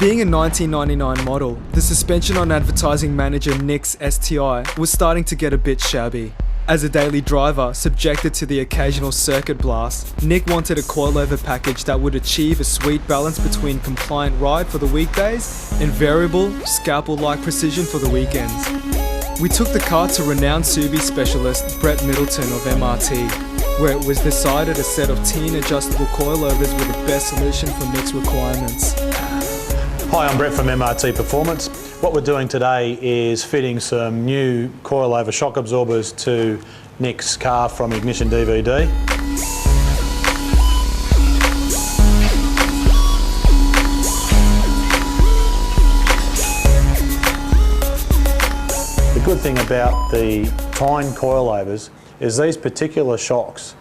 Being a 1999 model, the suspension on advertising manager Nick's STI was starting to get a bit shabby. As a daily driver, subjected to the occasional circuit blast, Nick wanted a coilover package that would achieve a sweet balance between compliant ride for the weekdays and variable, scalpel-like precision for the weekends. We took the car to renowned Subi specialist Brett Middleton of MRT, where it was decided a set of teen adjustable coilovers were the best solution for Nick's requirements. Hi, I'm Brett from MRT Performance. What we're doing today is fitting some new coilover shock absorbers to Nick's car from Ignition DVD. The good thing about the Tyne coilovers is these particular shocks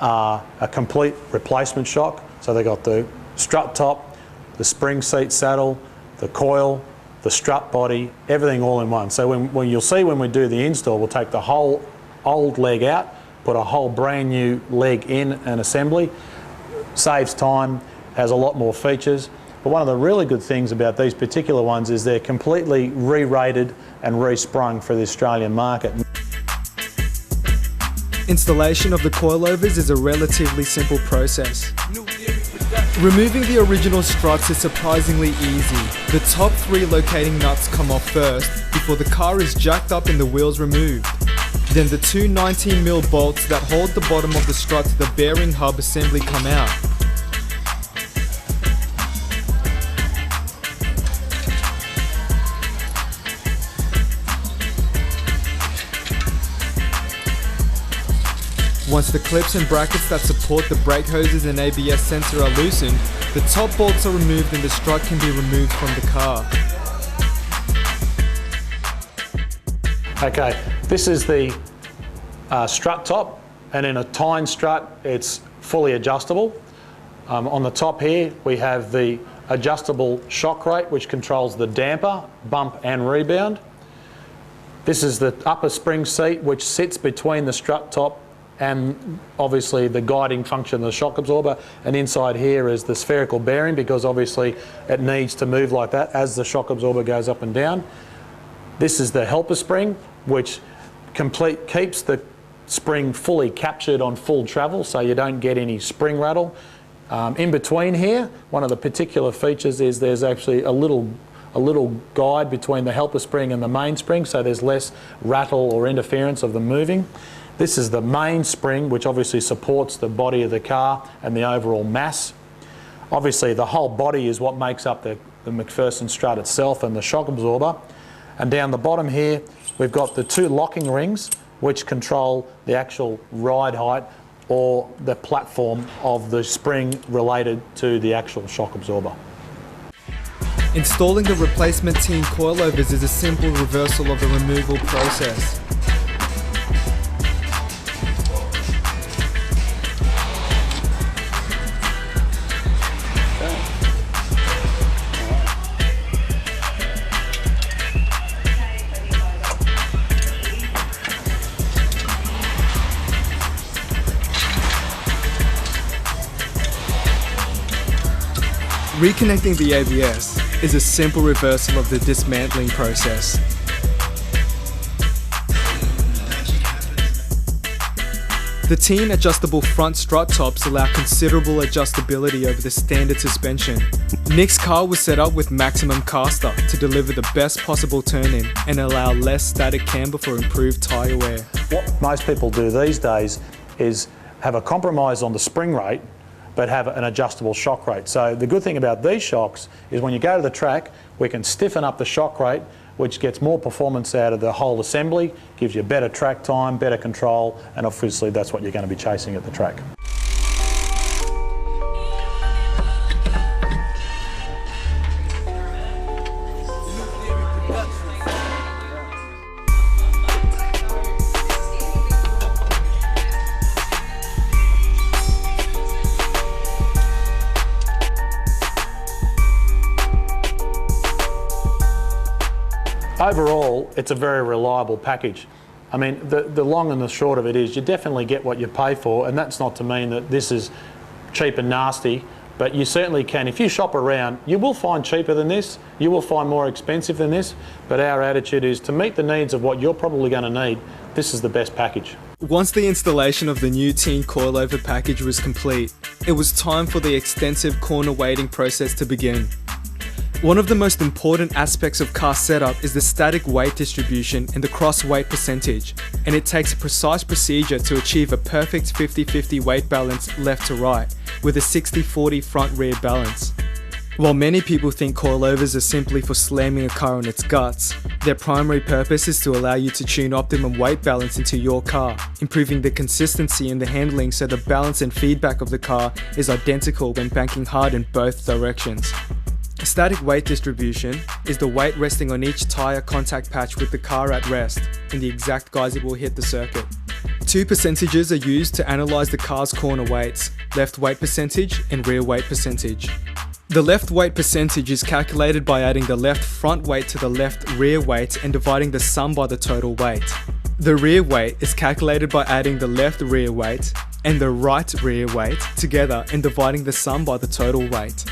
are a complete replacement shock. So they've got the strut top, the spring seat saddle, the coil, the strut body, everything all in one. So when you'll see when we do the install, we'll take the whole old leg out, put a whole brand new leg in an assembly. Saves time, has a lot more features. But one of the really good things about these particular ones is they're completely re-rated and re-sprung for the Australian market. Installation of the coilovers is a relatively simple process. Removing the original struts is surprisingly easy. The top 3 locating nuts come off first before the car is jacked up and the wheels removed. Then the 2 19mm bolts that hold the bottom of the strut to the bearing hub assembly come out. Once the clips and brackets that support the brake hoses and ABS sensor are loosened, the top bolts are removed and the strut can be removed from the car. Okay, this is the strut top, and in a Tyne strut it's fully adjustable. On the top here we have the adjustable shock rate, which controls the damper, bump and rebound. This is the upper spring seat, which sits between the strut top and obviously the guiding function of the shock absorber, and inside here is the spherical bearing, because obviously it needs to move like that as the shock absorber goes up and down. This is the helper spring, which keeps the spring fully captured on full travel, so you don't get any spring rattle. In between here, one of the particular features is there's actually a little guide between the helper spring and the mainspring, so there's less rattle or interference of them moving. This is the mainspring, which obviously supports the body of the car and the overall mass. Obviously the whole body is what makes up the McPherson strut itself and the shock absorber. And down the bottom here we've got the 2 locking rings which control the actual ride height or the platform of the spring related to the actual shock absorber. Installing the replacement teen coilovers is a simple reversal of the removal process. Reconnecting the ABS is a simple reversal of the dismantling process. The teen adjustable front strut tops allow considerable adjustability over the standard suspension. Nick's car was set up with maximum caster to deliver the best possible turn-in and allow less static camber for improved tyre wear. What most people do these days is have a compromise on the spring rate but have an adjustable shock rate. So the good thing about these shocks is when you go to the track, we can stiffen up the shock rate, which gets more performance out of the whole assembly, gives you better track time, better control, and obviously that's what you're going to be chasing at the track. Overall, it's a very reliable package. I mean, the long and the short of it is you definitely get what you pay for, and that's not to mean that this is cheap and nasty, But you certainly can. If you shop around, you will find cheaper than this, you will find more expensive than this, but our attitude is to meet the needs of what you're probably going to need, this is the best package. Once the installation of the new teen coilover package was complete, it was time for the extensive corner weighting process to begin. One of the most important aspects of car setup is the static weight distribution and the cross weight percentage, and it takes a precise procedure to achieve a perfect 50-50 weight balance left to right, with a 60-40 front-rear balance. While many people think coilovers are simply for slamming a car on its guts, their primary purpose is to allow you to tune optimum weight balance into your car, improving the consistency in the handling so the balance and feedback of the car is identical when banking hard in both directions. Static weight distribution is the weight resting on each tyre contact patch with the car at rest and the exact guise it will hit the circuit. Two percentages are used to analyse the car's corner weights, left weight percentage and rear weight percentage. The left weight percentage is calculated by adding the left front weight to the left rear weight and dividing the sum by the total weight. The rear weight is calculated by adding the left rear weight and the right rear weight together and dividing the sum by the total weight.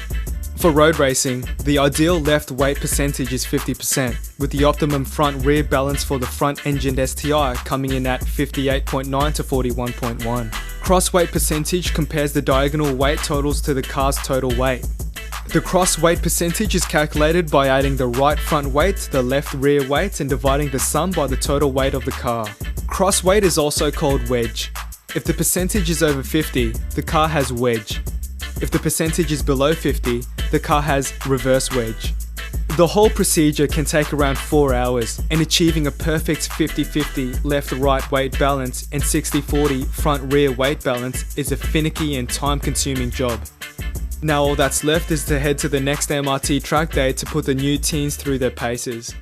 For road racing, the ideal left weight percentage is 50%, with the optimum front-rear balance for the front-engined STI coming in at 58.9 to 41.1. Cross-weight percentage compares the diagonal weight totals to the car's total weight. The cross-weight percentage is calculated by adding the right front weight to the left rear weight and dividing the sum by the total weight of the car. Cross-weight is also called wedge. If the percentage is over 50, the car has wedge. If the percentage is below 50, the car has reverse wedge. The whole procedure can take around 4 hours, and achieving a perfect 50-50 left-right weight balance and 60-40 front-rear weight balance is a finicky and time-consuming job. Now all that's left is to head to the next MRT track day to put the new teens through their paces.